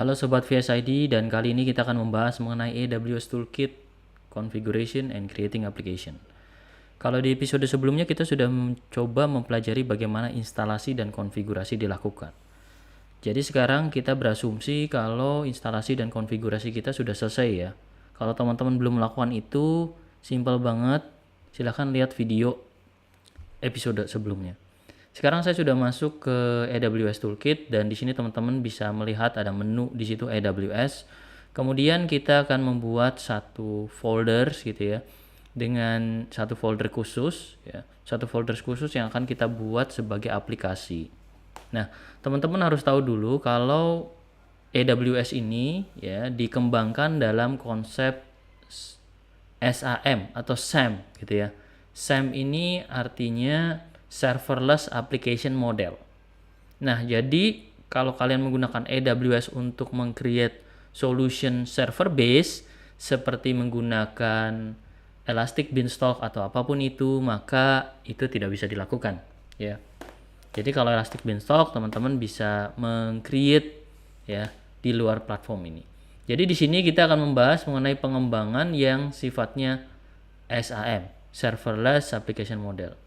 Halo Sobat VSID, dan kali ini kita akan membahas mengenai AWS Toolkit, Configuration and Creating Application. Kalau di episode sebelumnya kita sudah mencoba mempelajari bagaimana instalasi dan konfigurasi dilakukan. Jadi sekarang kita berasumsi kalau instalasi dan konfigurasi kita sudah selesai ya. Kalau teman-teman belum melakukan itu, simple banget, silahkan lihat video episode sebelumnya. Sekarang saya sudah masuk ke AWS Toolkit dan di sini teman-teman bisa melihat ada menu di situ AWS. Kemudian kita akan membuat satu folder gitu ya, dengan satu folder khusus ya, satu folder khusus yang akan kita buat sebagai aplikasi. Nah, teman-teman harus tahu dulu kalau AWS ini ya dikembangkan dalam konsep SAM atau SAM gitu ya. SAM ini artinya Serverless Application Model. Nah, jadi kalau kalian menggunakan AWS untuk meng-create solution server base seperti menggunakan Elastic Beanstalk atau apapun itu, maka itu tidak bisa dilakukan ya. Jadi kalau Elastic Beanstalk teman-teman bisa meng-create ya di luar platform ini. Jadi di sini kita akan membahas mengenai pengembangan yang sifatnya SAM, Serverless Application Model.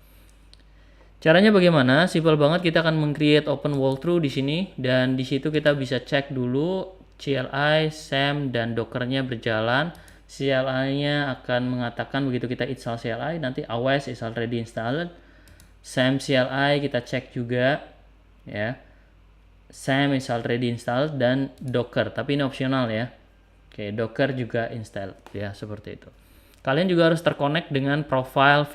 Caranya bagaimana? Simple banget, kita akan meng-create open walkthrough di sini dan di situ kita bisa cek dulu CLI, SAM dan Dockernya berjalan. CLI-nya akan mengatakan begitu kita install CLI, nanti awas is already installed. SAM CLI kita cek juga ya. SAM is already installed dan Docker, tapi ini opsional ya. Oke, Docker juga install ya, seperti itu. Kalian juga harus terkonek dengan profile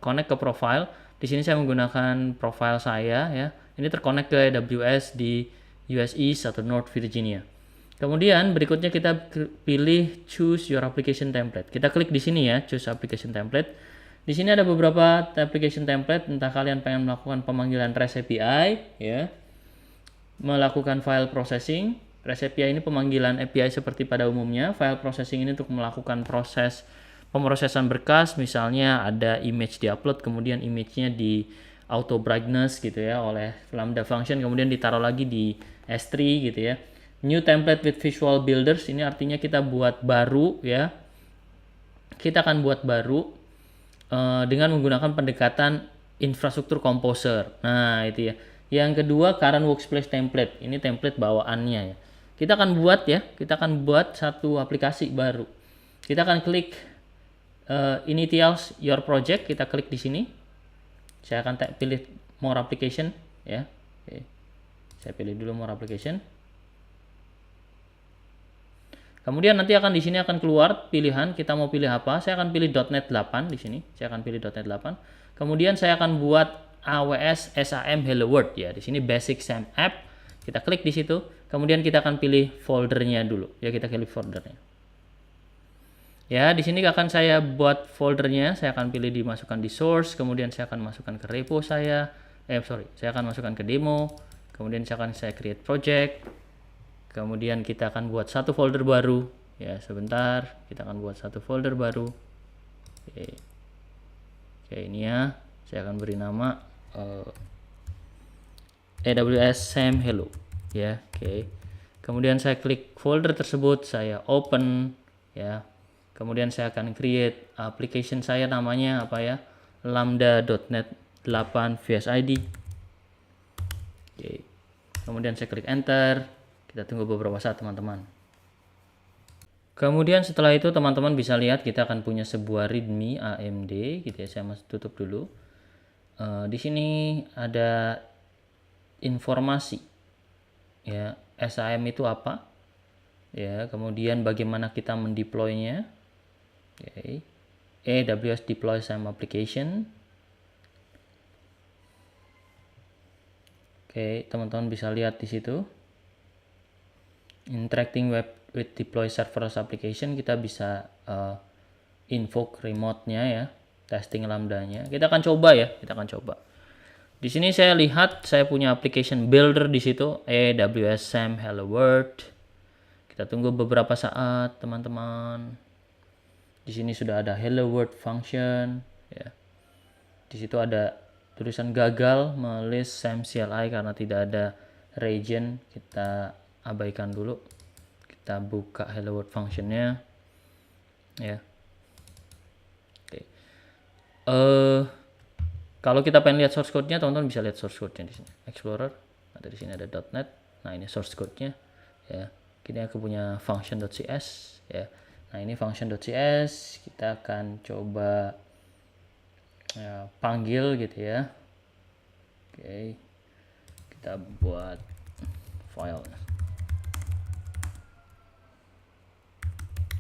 connect ke profile. Di sini saya menggunakan profile saya ya. Ini terkonek ke AWS di US East atau North Virginia. Kemudian berikutnya kita pilih choose your application template. Kita klik di sini ya, choose application template. Di sini ada beberapa application template, entah kalian pengen melakukan pemanggilan REST API ya, melakukan file processing. REST API ini pemanggilan API seperti pada umumnya. File processing ini untuk melakukan proses pemrosesan berkas, misalnya ada image di-upload, kemudian image-nya di auto brightness gitu ya oleh Lambda function, kemudian ditaruh lagi di S3 gitu ya. New template with visual builders, ini artinya kita buat baru ya. Kita akan buat baru dengan menggunakan pendekatan infrastruktur composer. Nah, itu ya. Yang kedua, current workspace template. Ini template bawaannya ya. Kita akan buat satu aplikasi baru. Kita akan klik initials your project, kita klik di sini. Saya akan pilih more application ya. Oke. Saya pilih dulu more application. Kemudian nanti di sini akan keluar pilihan kita mau pilih apa. Saya akan pilih .NET 8 di sini. Saya akan pilih .NET 8. Kemudian saya akan buat AWS SAM Hello World ya. Di sini Basic SAM App. Kita klik di situ. Kemudian kita akan pilih foldernya dulu. Ya, kita pilih foldernya. Ya, di sini akan saya buat foldernya. Saya akan pilih dimasukkan di source. Kemudian saya akan masukkan ke repo saya. Saya akan masukkan ke demo. Kemudian saya create project. Kemudian kita akan buat satu folder baru ya, sebentar, kita akan buat satu folder baru. Oke, ini ya, saya akan beri nama AWS SAM Hello ya. Oke, kemudian saya klik folder tersebut, saya open ya. Kemudian saya akan create application saya, namanya apa ya, lambda.net 8 VSID. Oke, kemudian saya klik enter. Kita tunggu beberapa saat teman-teman. Kemudian setelah itu teman-teman bisa lihat kita akan punya sebuah readme AMD gitu ya. Saya masih tutup dulu. Di sini ada informasi ya, SAM itu apa ya, kemudian bagaimana kita mendeploynya. Okay. AWS deploy SAM application. Oke, teman-teman bisa lihat di situ. Interacting web with deploy serverless application, kita bisa invoke remote-nya ya, testing lambdanya. Kita akan coba ya, Di sini saya lihat saya punya application builder di situ, AWS SAM Hello World. Kita tunggu beberapa saat teman-teman. Di sini sudah ada Hello World function ya. Di situ ada tulisan gagal melist SAM CLI karena tidak ada region. Kita abaikan dulu. Kita buka hello world functionnya ya. Oke. Kalau kita pengen lihat source code-nya, teman-teman bisa lihat source code-nya di sini. Explorer, ada di sini ada .NET. Nah, ini source code-nya ya. Ini aku punya function.cs ya. Nah, ini function.cs kita akan coba ya, panggil gitu ya. Oke. Kita buat file.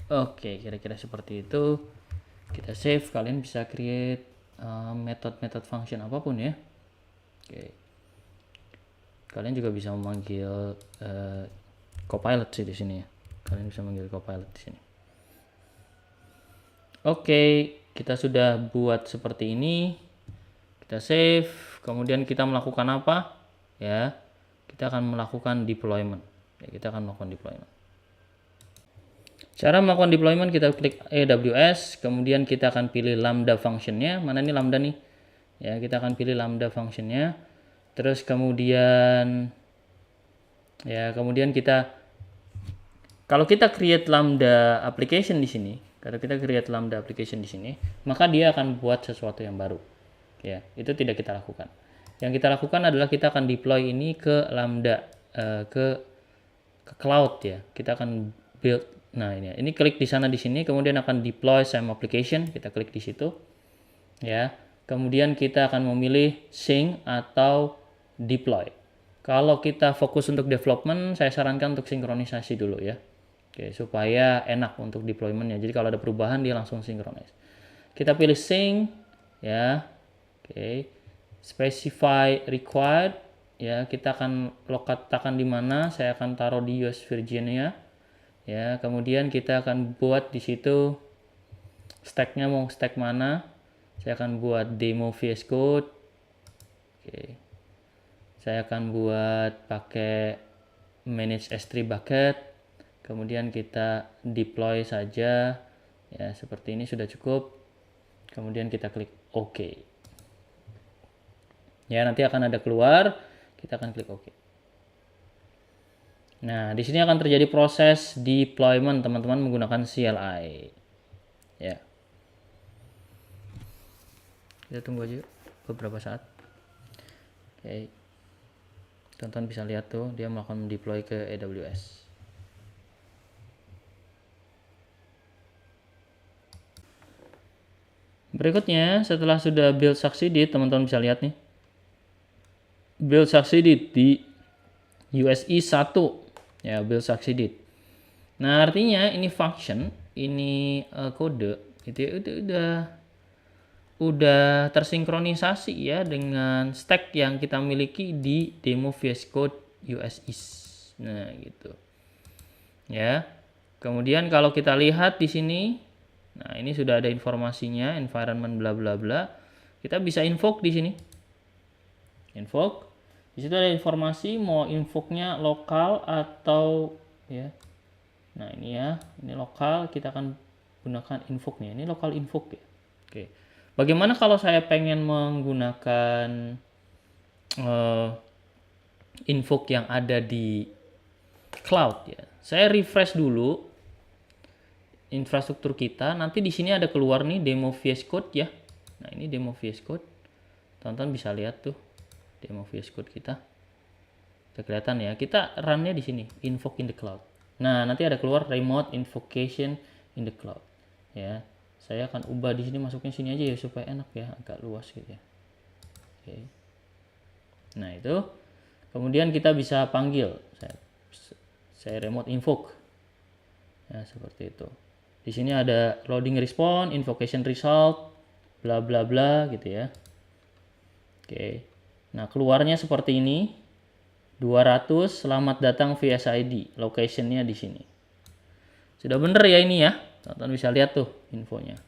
Oke, kira-kira seperti itu. Kita save, kalian bisa create metode function apapun ya. Oke. Kalian juga bisa memanggil copilot sih di sini ya. Kalian bisa memanggil copilot di sini. Oke, kita sudah buat seperti ini. Kita save, kemudian kita melakukan apa? Ya, kita akan melakukan deployment. Ya, kita akan melakukan deployment. Cara melakukan deployment, kita klik AWS, kemudian kita akan pilih lambda functionnya. Mana ini lambda nih? Ya, kita akan pilih lambda functionnya. Terus kemudian ya, kemudian kita kalau kita create lambda application di sini, maka dia akan buat sesuatu yang baru. Ya, itu tidak kita lakukan. Yang kita lakukan adalah kita akan deploy ini ke lambda ke cloud ya. Kita akan build. Nah, ini klik di sana di sini, kemudian akan deploy SAM application, kita klik di situ. Ya. Kemudian kita akan memilih sync atau deploy. Kalau kita fokus untuk development, saya sarankan untuk sinkronisasi dulu ya. Oke, supaya enak untuk deploymentnya. Jadi kalau ada perubahan dia langsung sinkronis. Kita pilih sync ya. Oke. Specify required ya, kita akan letakkan di mana? Saya akan taruh di US Virginia. Ya, kemudian kita akan buat di situ stacknya mau stack mana. Saya akan buat demo VS Code. Oke. Saya akan buat pakai manage S3 bucket. Kemudian kita deploy saja. Ya, seperti ini sudah cukup. Kemudian kita klik OK. Ya, nanti akan ada keluar. Kita akan klik OK. Nah, di sini akan terjadi proses deployment teman-teman menggunakan CLI. Ya. Kita tunggu aja beberapa saat. Oke. Teman-teman bisa lihat tuh dia melakukan deploy ke AWS. Berikutnya, setelah sudah build succeeded, teman-teman bisa lihat nih. Build succeeded di USI 1. Ya, build succeeded. Nah, artinya ini function, ini kode itu udah tersinkronisasi ya dengan stack yang kita miliki di demo VS Code USI. Nah, gitu. Ya. Kemudian kalau kita lihat di sini, nah ini sudah ada informasinya, environment bla bla bla. Kita bisa invoke di sini. Invoke. Di situ ada informasi mau invoke-nya lokal atau ya. Nah, ini ya, ini lokal, kita akan gunakan invoke-nya. Ini lokal invoke ya. Oke. Bagaimana kalau saya pengen menggunakan invoke yang ada di cloud ya. Saya refresh dulu infrastruktur kita. Nanti di sini ada keluar nih demo VS Code ya. Nah, ini demo VS Code. Teman-teman bisa lihat tuh demo VS Code kita. Sudah kelihatan ya. Kita run-nya di sini, invoke in the cloud. Nah, nanti ada keluar remote invocation in the cloud. Ya. Saya akan ubah di sini, masukin sini aja ya supaya enak ya, agak luas gitu ya. Oke. Nah, itu. Kemudian kita bisa panggil. Saya remote invoke. Ya, seperti itu. Di sini ada loading response, invocation result, bla bla bla gitu ya. Oke. Nah, keluarnya seperti ini. 200, selamat datang VS ID. Location-nya di sini. Sudah bener ya ini ya. Teman-teman bisa lihat tuh infonya.